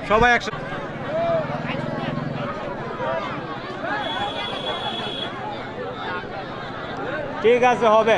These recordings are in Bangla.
সবাই একসাথে ঠিক আছে হবে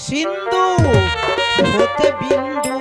সিন্ধু হতে বিন্দু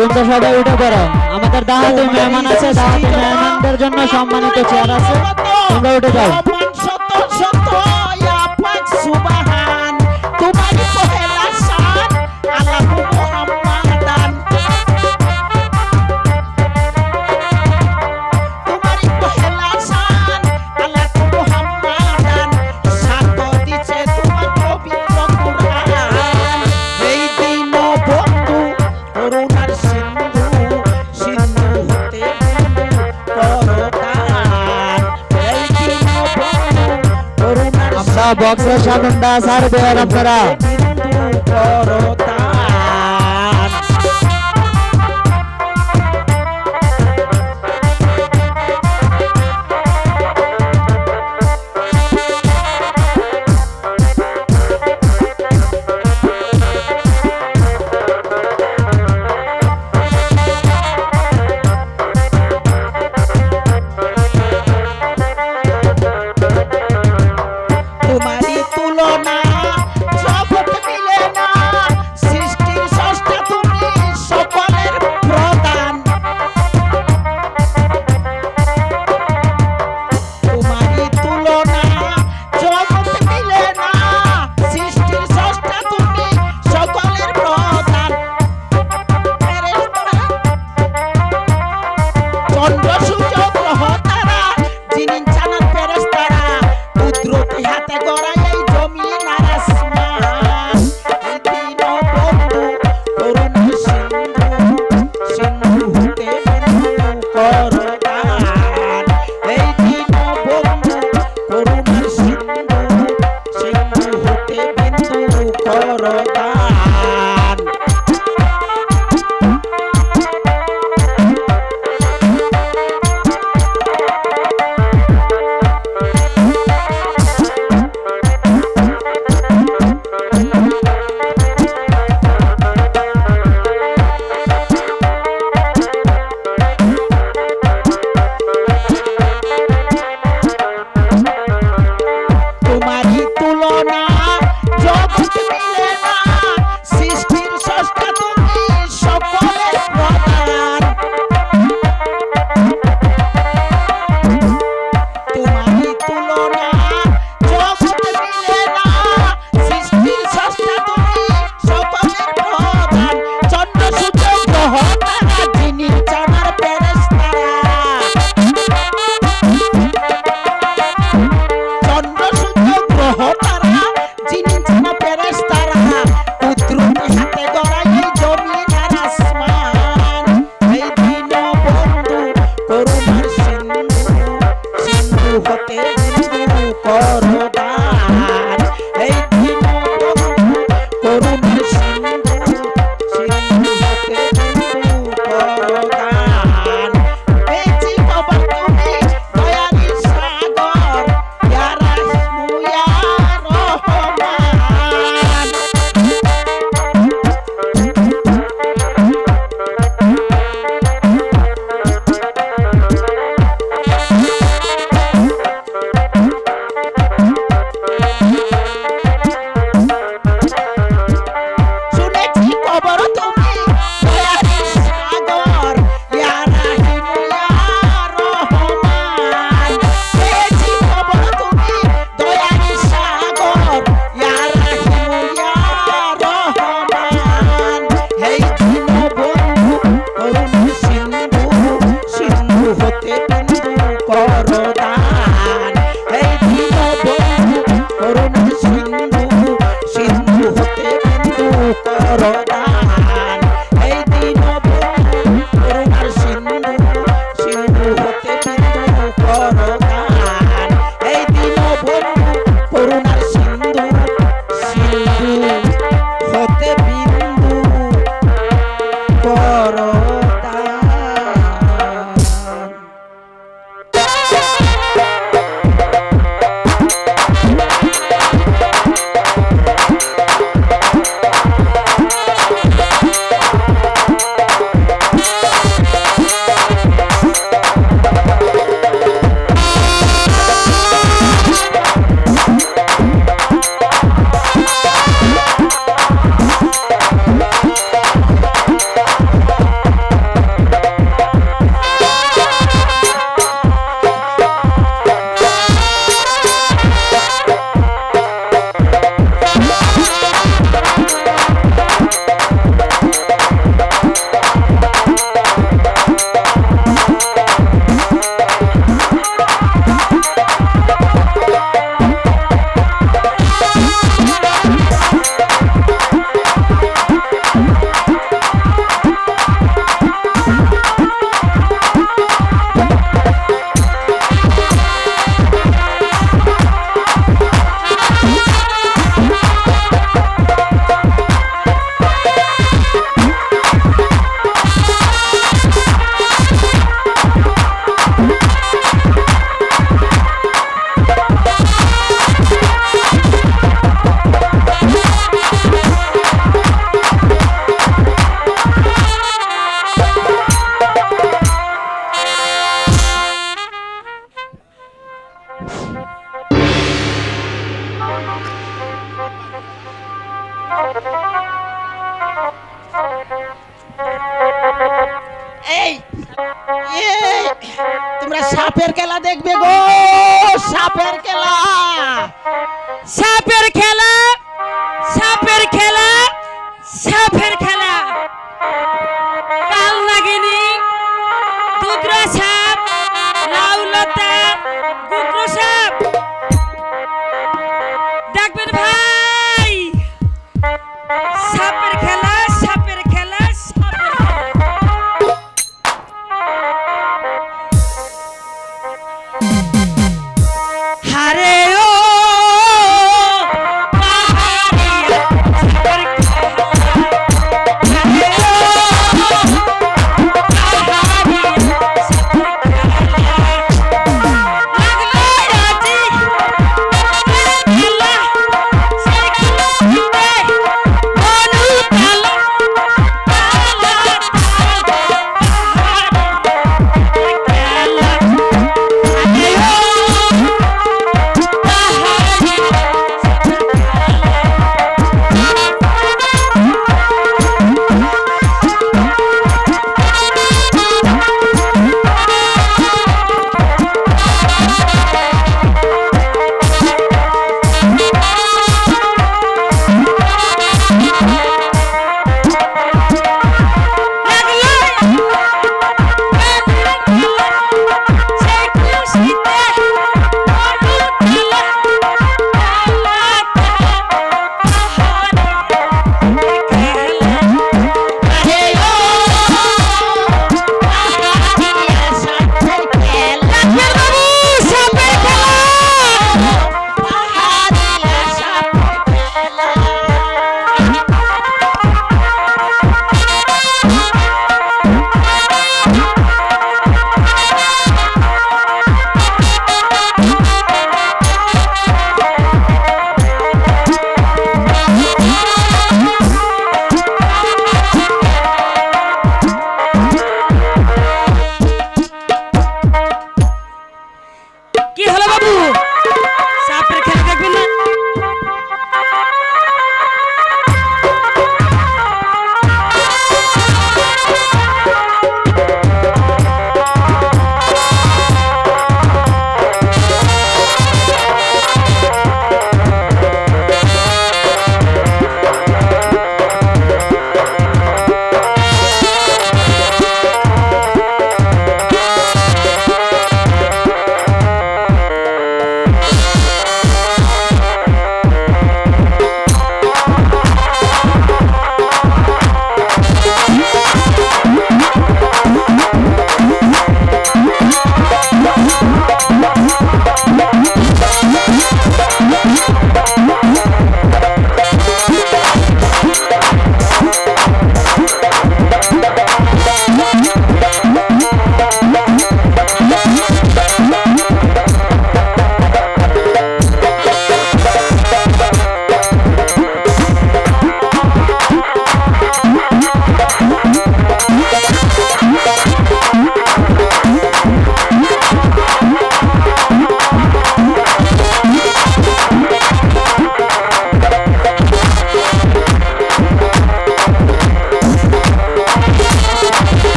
তোমরা সবাই উঠে পড়ো, আমাদের দাওয়াতি মেহমান আছে, দাওয়াতি মেহমানদের জন্য সম্মানিত চেয়ার আছে, তোমরা উঠে যাও। সুবহান তোমারই পহেলা শান আল্লাহ মুহাম্মাদান তোমারই পহেলা শান আল্লাহ মুহাম্মাদান সাক্ষ্য দিছে তোমার পবিত্র কুরআন এই দিন বন্ধু করুণার সিন্ধু সিন্ধু হতে করতান এই দিন বন্ধু করুণার আমরা বক্সের সাউন্ডটা সার দেন আপনারা। তোমারই তুলনা জগৎ মিলে না সৃষ্টির স্রষ্টা তুমি সকলের প্রধান তোমারই তুলনা জগৎ মিলে না সৃষ্টির স্রষ্টা তুমি সকলের প্রধান চন্দ্র সূর্য গ্রহ তারা যিনি জানান ফেরেশতারা কুদরতি হাতে গড়া এই জমিন আর আসমান এই দিন বন্ধু করুণার সিন্ধু সিন্ধু হতে বিন্দু করদান এই দিন বন্ধু করুণার সিন্ধু সিন্ধু হতে বিন্দু করদান তোমারই তুলনা জগৎ মিলে না সৃষ্টির স্রষ্টা তুমি সকলের প্রধান তোমারই তুলনা জগৎ মিলে না সৃষ্টির স্রষ্টা তুমি সকলের প্রধান চন্দ্র সূর্য গ্রহ তারা যিনি জানার ফেরেশতারা চন্দ্র সূর্য গ্রহ তারা যিনি জানা ফেরেশতারা কুদরতি হাতে গড়া এই জমিন আর আসমান এই দিন বন্ধু করুণার সিন্ধু সিন্ধু হতে বিন্দু করদান এই দিন বন্ধু করুণার সিন্ধু সিন্ধু হতে বিন্দু করদান এই জীবন তুমি দয়ালু সাগর ইয়া রাহমু ইয়া রহমান শুনেছি খবর তুমি দয়ালু সাগর ইয়া রাহিমু ইয়া রহমান শুনেছি খবর তুমি দয়ালু সাগর ইয়া রাহিমু ইয়া রহমান এই দিন বন্ধু করুণ সিন্ধু সিন্ধু হতে বিন্দু করদান এই দিন বন্ধু করুণ সিন্ধু সিন্ধু হতে বিন্দু করদান এই দিন বন্ধু করুণার সিন্ধু সিন্ধু হতে বিন্দু করদান এই দিন বন্ধু করুণার সিন্ধু সিন্ধু হতে বিন্দু করদান এই এই, তোমরা সাপের খেলা দেখবে গো, সাপের খেলা। সাপের খেলা, সাপের খেলা, সাপের খেলা। কাল নাগিনী, দুধরা সাপ, লাউলতা, গুত্র সাপ। দেখবেন ভাই, সাপের খেলা, সাপের খেলা, সাপের খেলা। হারে ও পাহাড়িয়া, সাপের খেলা। হারে ও পাহাড়িয়া, সাপের খেলা। লাগলো রাজি, খেলা, সেই খুশিতে বনু তালা, তালা, তালা, পাহাড়িয়া, খেলা। হারে ও কি হলো বাবু, সাপের খেলা দেখবেন না?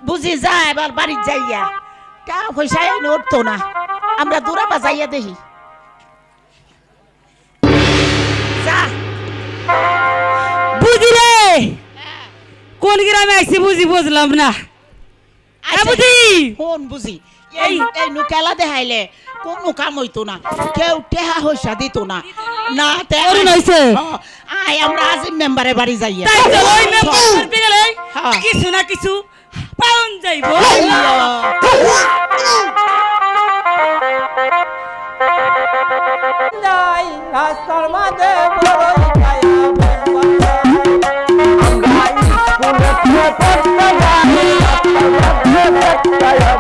বুঝি যা এবার বাড়ি যাইয়া টা পয়সা এনে উঠতো না, আমরা দূরা বাজাইয়া দেখি। যা বুঝি রে কোন গ্রামে আইছি বুঝলাম না বুঝি ফোন বুঝি এই এই নুকেলা দেখাইলে কোনো কাম হইতো না কেউ টেহা হইসা দিত না না তে অরুণ হইছে। আয় আমরা আজিম মেম্বারে বাড়ি যাইয়া তাই তো ওই মেম্বার করতে গেলে হ্যাঁ। কিছু না কিছু পাউন যাইবো যাই রাস্তার মাঝে বড়ই কায়া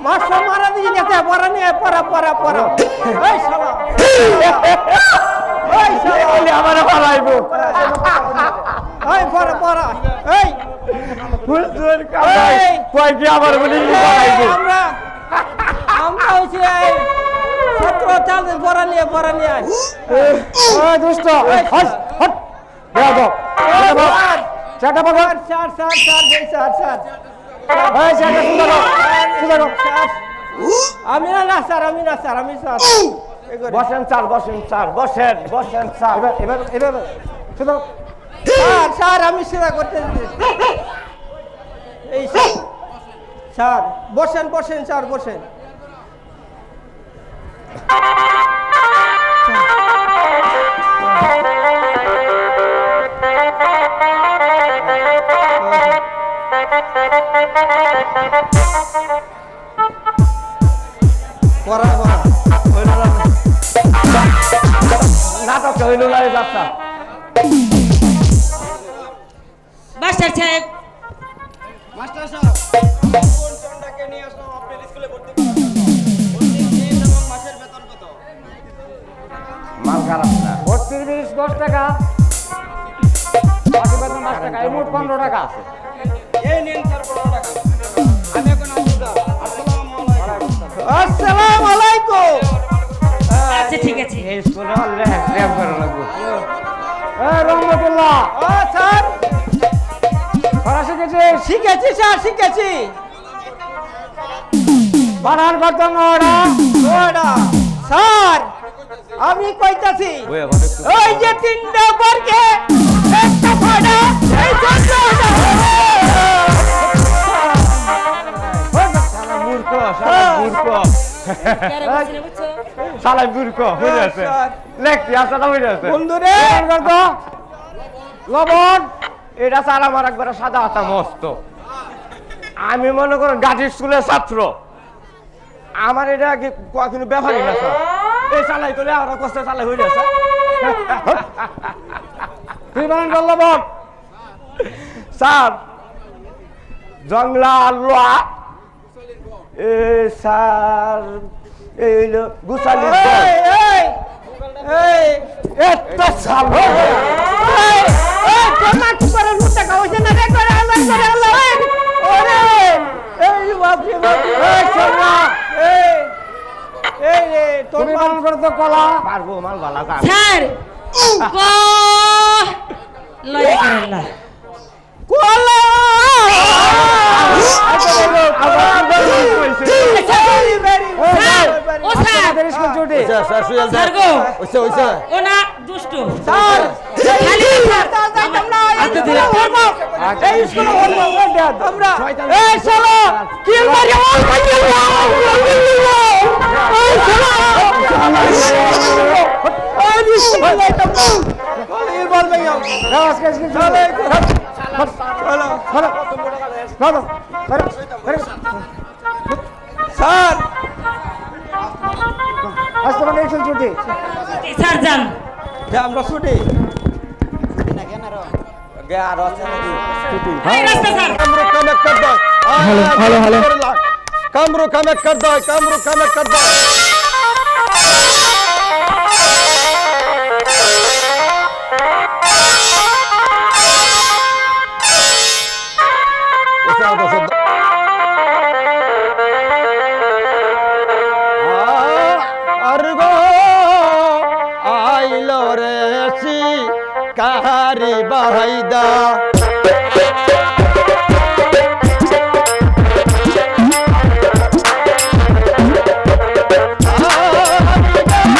মাস্টার মারা দিয়ে গেছে পড়া নিয়ে পড়া পড়া পড়া এই শালা এই শালা বলে আমারে পালাইবো এই পড়া পড়া এই হুজুর কামাই কই কি আবার বলি পালাইবো আমরা আমরা হইছে এই ছাত্র চাল পড়া নিয়ে ওই দোস্ত হট হট দাও চাটা বাগান চার চার চার এই চার চার এই চাটা সুন্দর আমি না স্যার আমি না স্যার আমি স্যার বসেন স্যার বসেন স্যার বসেন বসেন স্যার এবার এবার শুধু স্যার স্যার আমি সেবা করতে এই স্যার বসেন বসেন স্যার বসেন নাটক হইল না যাত্রা মাস্টার সাহেব মাস্টার সাহেব কোন চন্ডাকে নিয়ে আসলাম আপনার স্কুলে ভর্তি করার জন্য ভর্তির ফিস এবং মাসের বেতন কত মাল খারাপ না ভর্তির ফিস 10 টাকা বাকি বেতন 5 টাকা এই মোট 15 টাকা আছে এই নিন স্যার 15 টাকা আমি এখন আসি স্যার আসসালামু আলাইকুম আচ্ছা ঠিক আছে এই স্কুলে হলে র্যাপ করা লাগবে এই রহমতুল্লাহ ও স্যার পড়া শিখেছি স্যার শিখেছি বানান কত নড়া স্যার আমি কইতাছি ওই যে তিনটা বর্গে একটা ফাড়া এই মূর্খ মূর্খ শালা মূর্খ হয়ে আছে লেখতি আসলে হয়ে আছে বন্ধুরে লবণ এটা স্যার আমার একবার সাদা হাতা মস্ত আমি মনে করেন গাজী স্কুলের ছাত্র আমার এটা কিন্তু ব্যাপারই না স্যার এই চালাই তোলে আর কষ্ট চালাই হয়ে যাচ্ছে তুই বানান করল বল স্যার জংলা আল্লাহ এ স্যার এই হইলো গুসালির এত সাল স্যার লয় করলা ও স্যার ও না দুষ্ট স্যার খালি স্যার আচ্ছা দিলে এই স্কুলে আমরা এই শালা কি মারি ওল মারি এই শালা এই স্কুলে তো এই বল ভাই রাস কে চলে চলো স্যার আজ তোমার ইলেকশন ছুটি স্যার যান আমরা ছুটি गया रास्ते में এই রাস্তা স্যার कमरू कम कर दो हेलो, हेलो। कमरू कम कर दो कमरू कम कर दो अर्गो आइलो रे सी कहारी बहाइदा Oh,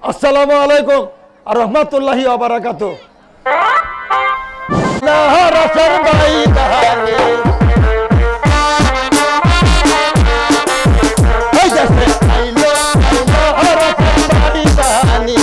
আসসালামু আলাইকুম আর রহমতুল্লাহি ওয়া বারাকাতুহু। রসর ভাই দাহানে এই যাচ্ছে আইলো আইলো রসর ভাই দাহানে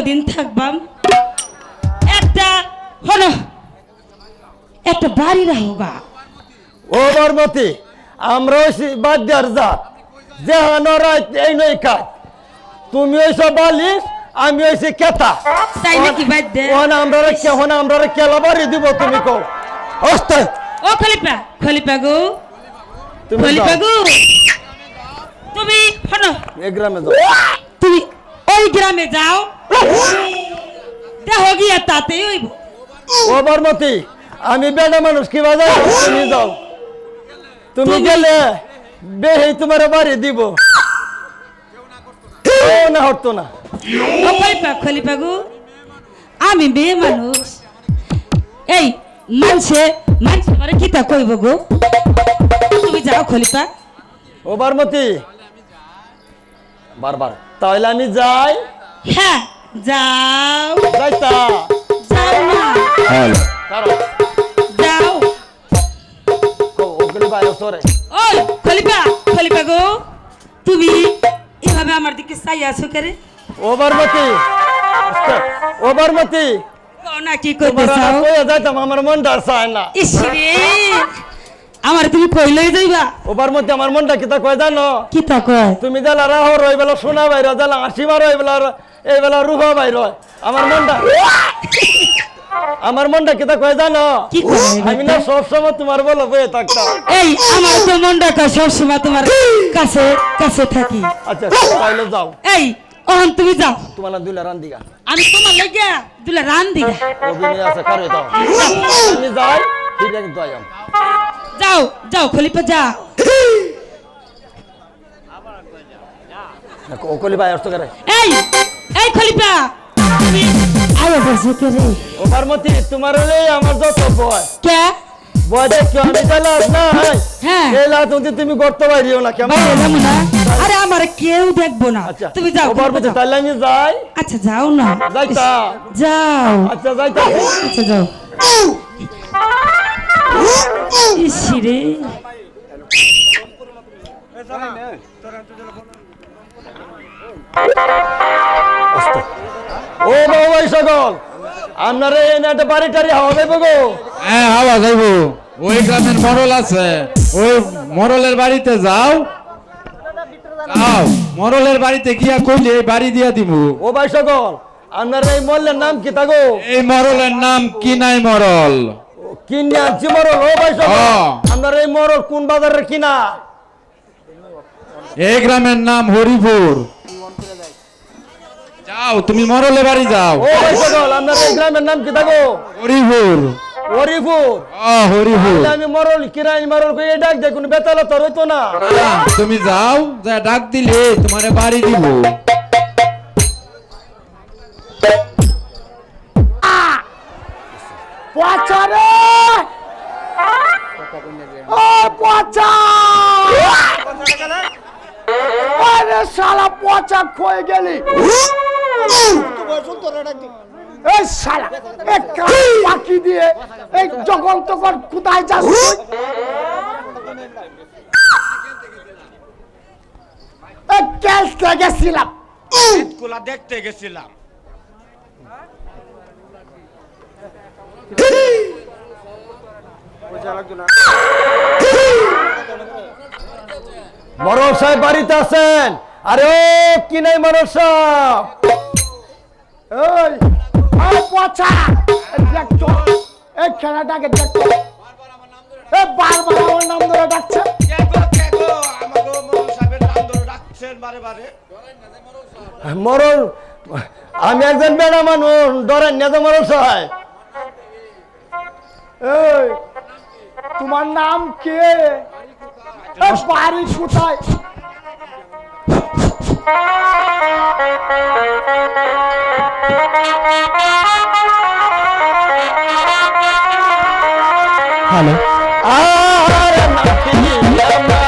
কয়দিন থাকবাম একটা হলো একটা বাড়ি রাখবা। ও বরমতি, আমরা হইছি বাদ্যার জাত, যেহানো রাত এই নই কাজ। তুমি হইছ বালিশ, আমি হইছি কেতা। তাই নাকি বাদ্যে? আমরা কেলা বাড়ি দিব, তুমি কও। হস্তে ও খলিফা, খলিফা গো, তুমি খলিফা যাও। গো, তুমি হলো এই গ্রামে যাও। তুমি ওই গ্রামে যাও, দেখো গিয়া তাতেই হইব। ও বরমতি, আমি বেটা মানুষ কি বাজার, তুমি যাও। তুমি গেলে বেহি তোমার বাড়ি দিব। না হতো না। ও খলিফা, খলিফা গো, আমি মেয়ে মানুষ, এই মানুষে মানে কিতা কইব গো, তুমি যাও খলিফা। ও বরমতি, বারবার তাহলে আমি যাই। হ্যাঁ যাও, যাইতা যাও না, কারণ যাও। ওগুলি বাইরে সরে। ওই খলিফা, খলিফা গো, তুমি এভাবে আমার দিকে চাই আছো কেরে? ও বরমতি, ও বরমতি, কও না কি কইতে তোমার চাও? কইয়া যাইতাম, আমার মনটা আর চায় না। ইসরে, আমার তুমি কইলই যাইবা? ও বরমতি, আমার মনটা কিতা কয় জানো? কি তা কয়? তুমি জালা রাহো রই বেলা সোনা বাইর, জালা হাসি মারো এই বেলা রুহা বাইর। আমার মনটা কিতা কয় জানো? কি কয়? আমি না সবসময় তোমার বলো বয়ে থাকতাম। এই আমার তো মনটা কয় সবসময় তোমার কাছে কাছে থাকি। আচ্ছা তাইলে যাও, এই ওহন তুমি যাও, তোমার না দুইলা রান্দিগা আমি তোমার লাগিয়া দুলা রান দিগা। অভিনয় আছে, কারে দাও। আমি যাই, ফিরে কিন্তু আইয়াম। যাও যাও খলিফা যাও। ওকলি ভাই আসতো করে। এই এই খলিফা, তুমি আয় বসে কে রে? ও বরমতি, তোমার হলে আমার যত ভয় কে ভয় দেখো, আমি জালাস না। হ্যাঁ এই লাত তুমি করতে পারিও না কেমন? বাইরে যাবো না, আরে আমার কেউ দেখবো না, আচ্ছা তুমি যাও ও খলিফা, বরমতি, যাও। তাহলে আমি যাই। আচ্ছা যাও না, যাইতা। যাও, আচ্ছা যাইতা। আচ্ছা যাও। ইসিরে, ও বাবু ভাই সকল, আপনার এই একটা বাড়ি টাড়ি হাওয়া দেবো গো। হ্যাঁ হাওয়া যাইবো। ওই গ্রামের মরল আছে, ওই মরলের বাড়িতে যাও। যাও মরলের বাড়িতে গিয়া কইলে বাড়ি দিয়া দিব। ও ভাই সকল, আপনার এই মল্লের নাম কি থাকো? এই মরলের নাম কি নাই মরল। কিনে আনছি মরল। ও ভাই সকল, আপনার এই মরল কোন বাজারের কিনা? এই গ্রামের নাম হরিপুর। যাও তুমি মরলে বাড়ি যাও। ও ভাই সকল, আপনার এই গ্রামের নাম কি থাকো? হরিপুর। হরিপুর। হরিপুর। আমি মরল কিরাই মরল কই ডাক দে, কোন বেতালা তোর হইতো না। তুমি যাও, যা ডাক দিলে তোমারে বাড়ি দিব। পচা রে, ও পচা, আরে শালা পচা খয়ে গেলি। এই শালা এক পাখি দিয়ে এই যখন তখন কোথায় যাস তুই? এই ক্যালতে গেছিলাম, গুলা দেখতে গেছিলাম। মরল সাহেব বাড়িতে আছেন? আরে ও কি নাই মরল সাহেব? এই আরে পচা, দেখতো এই খেলাটাকে দেখতো, এ বারবার আমার নাম ধরে ডাকছে। মরল, আমি একজন বেড়া মানুষ, ডরেন না তো মরল সাহেব? এই তোমার নাম কে? বাড়ি কোথায়? হ্যালো, আরে নাকি আমার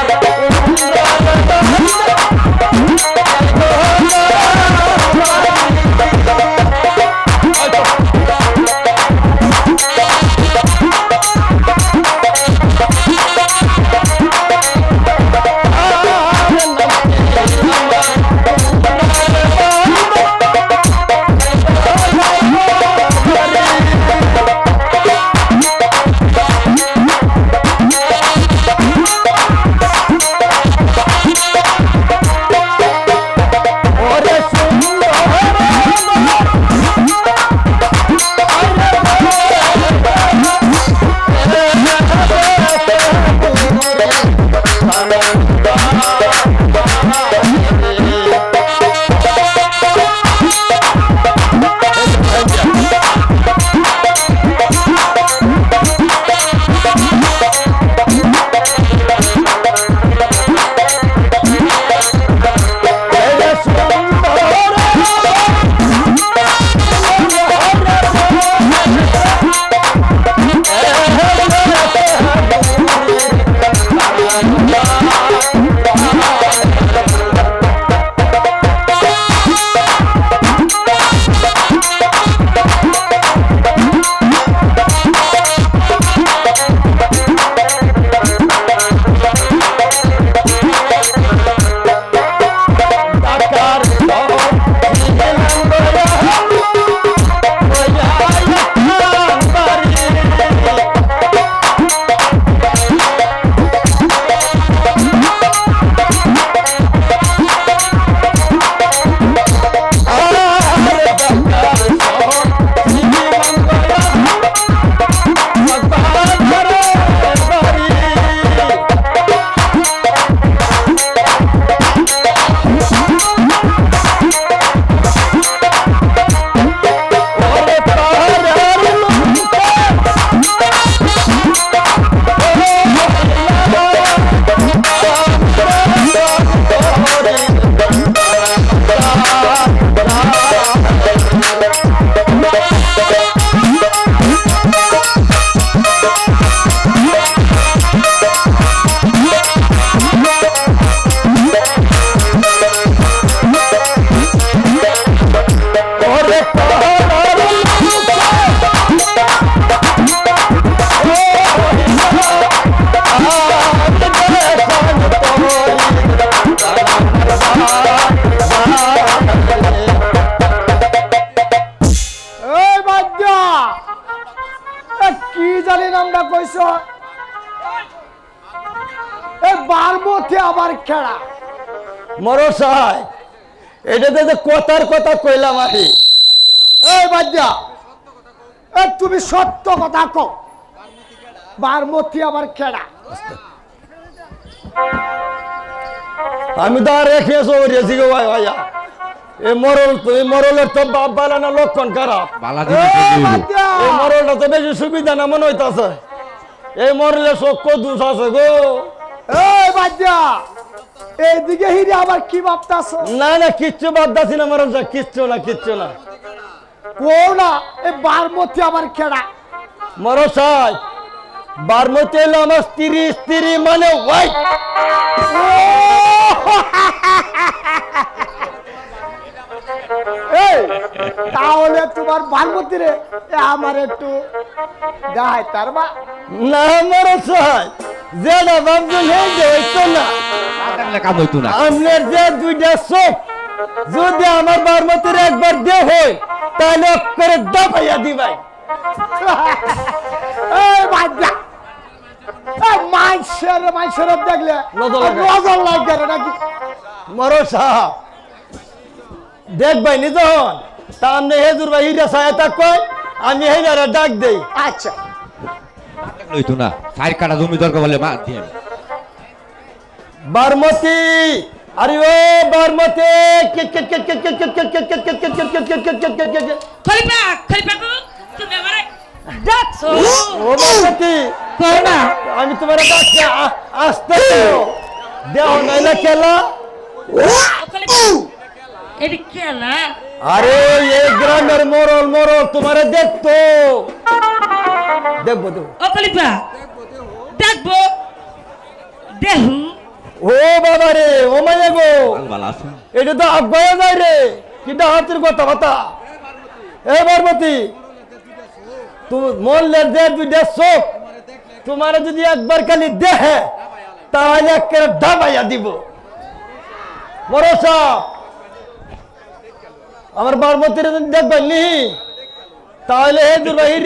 মধ্যে আবার খেলা মরল সাহেব এটাতে যে কথার কথা কইলাম আমি এই বাদ্যা তুমি সত্য কথা কও বারমতি আবার খেলা আমি তো আর রেখে সরিয়েছি গো ভাই ভাইয়া এই মরলের তো বাপ বালানো লক্ষণ খারাপ এই মরলটা তো বেশি সুবিধা না মনে হইতাছে এই মরলের চক্ষ দোষ আছে গো এই বাদ্যা এইদিকে হিরে আবার কি ভাবতাছ না না কিচ্ছু ভাবতাছি না মরল কিচ্ছু না ও না এই বারমতি আবার খেলা মরল সাহেব বারমতি এলো আমার স্ত্রী মানে ওয়াইফ তাহলে তোমার বারমতি রে আমার একটু দেখায় তার মা না মরল সাহেব যেটা ভাবছেন হইতো না কাম হইতো না আপনার যে দুইটা চোখ যদি আমার বারমতির একবার দে হয় তাহলে করে দাবাইয়া দিবাই মাইসের দেখলে নজর লাগে নাকি মরো সাহেব দেখবাই নিজ হন তা আপনি হেজুর ভাই হিরা সহায়তা কয় আমি হেজারা ডাক দেই আচ্ছা হইতো না 4 কাটা জমি দরকার বলে মা দিয়ে বারমতি আরে ও বারমতি খলিফা খলিফা তুমি আমারে ডাকছো ও বারমতি কই না আমি তোমার ডাকছি আসতে দেও নাইলা খেলা এটি খেলা আরে এই গ্রামের মরল তোমারে দেখতো দেখবো ও খলিফা দেখবো দেহু ও বাবা রে ও মাইয়া গো ভালো আছে এটা তো আগায়া যায় রে কিটা হাতের কথা এ বারমতি তুমি মল্লের যে দুইটা চোখ তোমার যদি একবার খালি দেখে তাহলে একেবারে ধাবাইয়া দিব ভরসা আমার বারমতির দেখবেন নি তাহলে হে দুর্বাহী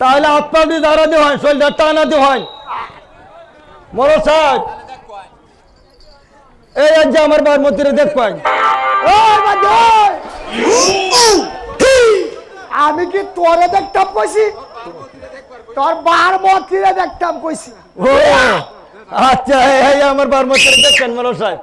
তাহলে হাত পা দিয়ে দাঁড়া দিয়ে হয় শরীরটা টানা দিয়ে হয় ভরসা এই যে আমার বারমতিরে দেখবেন আমি কি তোরে দেখতাম কইছি তোর বারমতিরে দেখতাম কইছি ও আচ্ছা এই আমার বারমতিরে দেখেন মনো সাহেব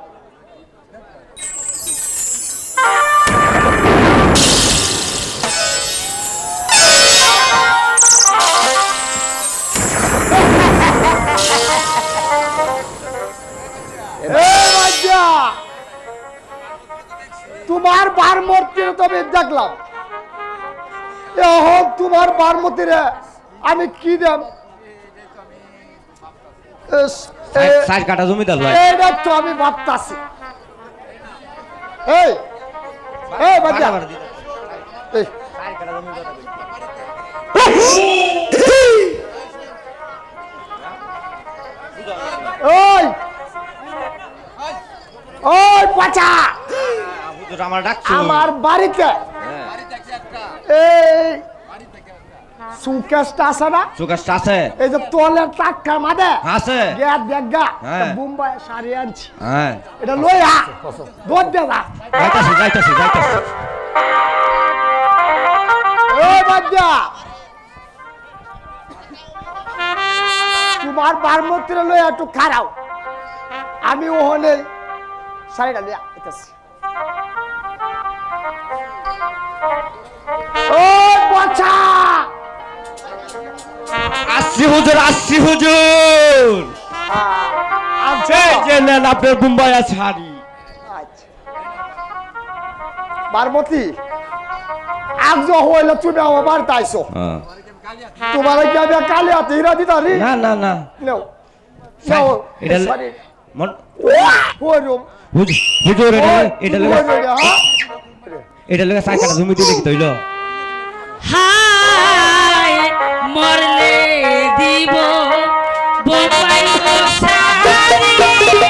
তোমার বারমতিরে তবে দেখলাম এখন তোমার বারমতিরে আমি কি দেব 4 কাটা জমি দাল ভাই এইটা তো আমি ভাবতাছি এই বাচ্চা এই ওই ওই বাচ্চা হুজুর আমার ডাকছো আমার বাড়িতে এই সুকেশটা আছে না সুকেশটা আছে এই যে তোলের টাকা মাদে আছে গিয়া দেখা হ্যাঁ মুম্বাই সারি আনছি হ্যাঁ এটা লইয়া দোদ দে না যাইতাছি ওই বাচ্চা তোমার বারমতিরে লইয়া একটু খারাও আমি ওখানে সাইডা লিয়া আইতাছি ও বাচ্চা আসছি হুজুর আচ্ছা যে নেন আপনার মুম্বাই আছে হারি বারমতি আজ হইলে তুমি আমার বাড়িতে আইসো তোমার কি আমি কালি হাতে হীরা দিতা রি না না না নাও নাও এটা সরি মন ওই রুম হুজুর এটা লাগা 4 কাটা জমি দিলে কি তইলো হায় মরলে দিব বোম্বাই সারি আমরা দিব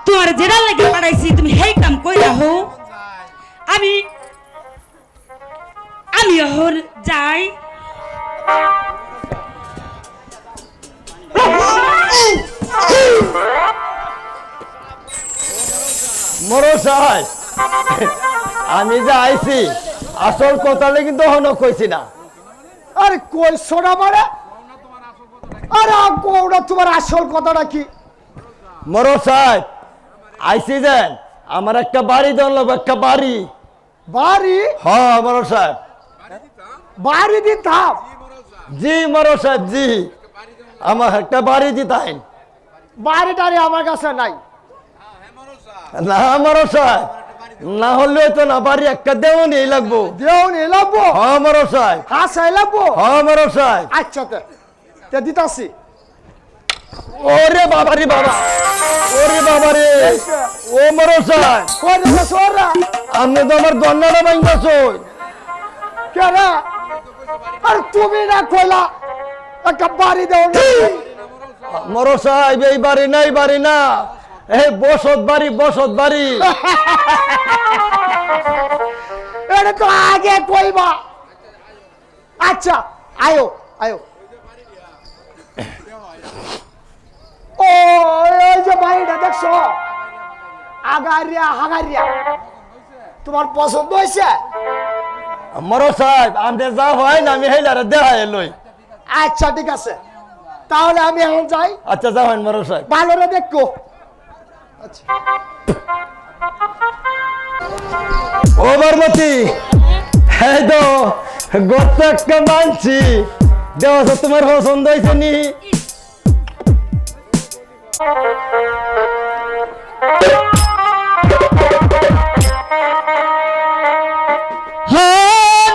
তোমার যেটা লাগে পাঠাইছি তুমি সেই কাম কই রাখো আমি আমি এখন যাই মরো সাহেব আমি যে আইছি আসল কথালে কিন্তু হনো কইছি না। আরে কই সোনা মারে আরে কোটা তোমার আসল কথাটা কি? মরো সাহেব আইছি যে আমার একটা বাড়ি দেন লাগবে, একটা বাড়ি। বাড়ি? হ্যাঁ মরো সাহেব বাড়ি দিতাম। জি মরো সাহেব জি, আমার একটা বাড়ি দিতাম। বাড়িটারে আমার কাছে নাই। না মরো সাহেব না হলে তো না, বাড়ি একটা দেওনি লাগবো। দেওনি লাগবো? হ্যাঁ মরো সাহেব। হ্যাঁ সাই লাগবো? হ্যাঁ মরো সাহেব। আচ্ছা তে দিতাছি। ওরে বাবা রে বাবা, ওরে বাবা রে, ও মরো সাহেব কই দিছস ওরা? আপনি তো আমার দন্নাটা ভাঙছই। কেরা? আর তুমি না কইলা একটা বাড়ি দাও না? মরো সাহেব এই বাড়ি নাই, বাড়ি না, এই বসত বাড়ি, বসত বাড়ি। এটা তো আগে কইবা। আচ্ছা আয়ো আয়ো। ও এই যে বাড়িটা দেখছো, আগারিয়া হাগারিয়া, তোমার পছন্দ হয়েছে? মরো সাহেব আমাদের যা হয় না আমি হেলারে দেখাই লই। আচ্ছা ঠিক আছে, তাহলে আমি এখন যাই। আচ্ছা যাবেন মরো সাহেব, ভালো রে দেখো। আচ্ছা ও বারমতি, হ্যাঁ তো গত একটা মানছি দেওয়া তোমার পছন্দ হয়েছে নি?